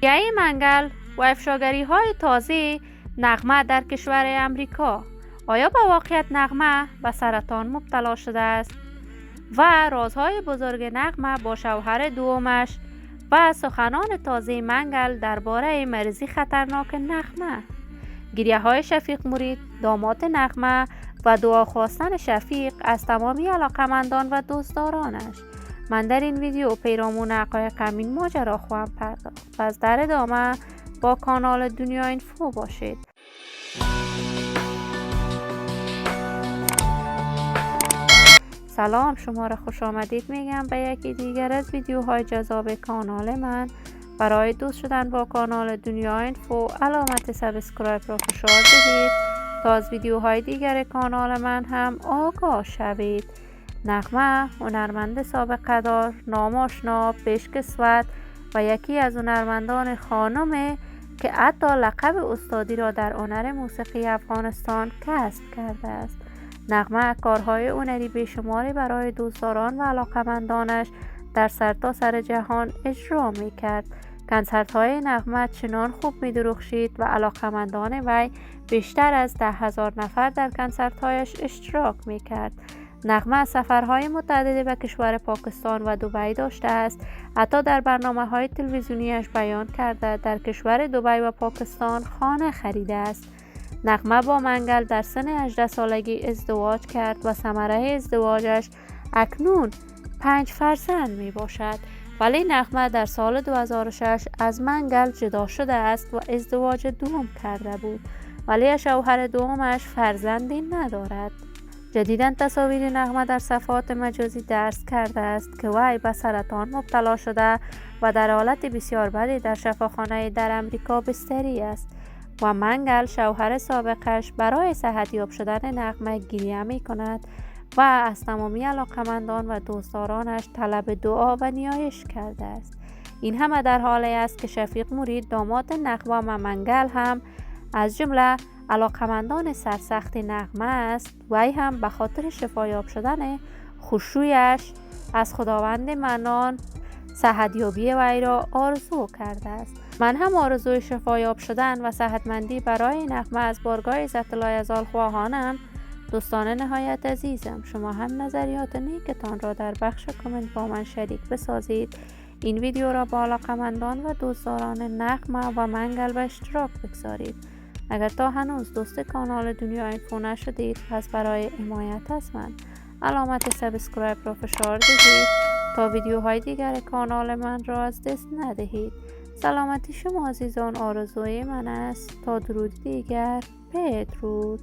گیاه منگل و افشاگری های تازه نغمه در کشور امریکا. آیا به واقعیت نغمه به سرطان مبتلا شده است؟ و رازهای بزرگ نغمه با شوهر دومش و سخنان تازه منگل درباره مریضی خطرناک نغمه. گریه های شفیق مرید، داماد نغمه و دعا خواستن شفیق از تمامی علاقمندان و دوستدارانش. من در این ویدیو پیرامون حقایق این ماجرا خواهم پرداخت. پس در ادامه با کانال دنیا اینفو باشید. سلام، شما را خوش آمدید میگم به یکی دیگر از ویدیوهای جذاب کانال من. برای دوست شدن با کانال دنیا اینفو علامت سابسکرایب را فشار دهید تا از ویدیوهای دیگر کانال من هم آگاه شوید. نغمه هنرمند سابقه دار، ناماشنا، پیشکسوت و یکی از هنرمندان خانمه که حتی لقب استادی را در هنر موسیقی افغانستان کسب کرده است. نغمه کارهای هنری بیشماری برای دوستداران و علاقمندانش در سرتاسر جهان اجرا می کرد. کنسرت‌های نغمه چنان خوب می درخشید و علاقمندان وی بیشتر از 10,000 نفر در کنسرت‌هایش اشتراک می کرد. نغمه سفرهای متعددی به کشور پاکستان و دبی داشته است. حتی در برنامه‌های تلویزیونیش بیان کرده در کشور دبی و پاکستان خانه خریده است. نغمه با منگل در سن 18 سالگی ازدواج کرد و ثمره ازدواجش اکنون 5 فرزند می باشد. ولی نغمه در سال 2006 از منگل جدا شده است و ازدواج دوم کرده بود، ولی شوهر دومش فرزندی ندارد. جدیداً تصاویر نغمه در صفحات مجازی درز کرده است که وی به سرطان مبتلا شده و در حالت بسیار بدی در شفاخانه در امریکا بستری است و منگل شوهر سابقش برای صحتیاب شدن نغمه گریه می کند و از تمامی علاقمندان و دوستدارانش طلب دعا و نیایش کرده است. این همه در حالی است که شفیق مرید، داماد نغمه و منگل هم از جمله علاقمندان سرسخت نغمه است. وی هم به خاطر شفایاب شدن خشوعش از خداوند منان صحتیابی وی را آرزو کرده است. من هم آرزوی شفایاب شدن و صحتمندی برای نغمه از بارگاه عزت الله یزال خواهانم. دوستان نهایت عزیزم، شما هم نظریات نیکتان را در بخش کامنت با من شریک بسازید. این ویدیو را با علاقمندان و دوستداران نغمه و منگل به اشتراک بگذارید. اگر تا هنوز دوست کانال دنیا اینفو نشدید، پس برای حمایت از من علامت سابسکرایب را فشار دهید تا ویدیوهای دیگر کانال من را از دست ندهید. سلامتی شما عزیزان آرزوی من است. تا درود دیگر، بدرود.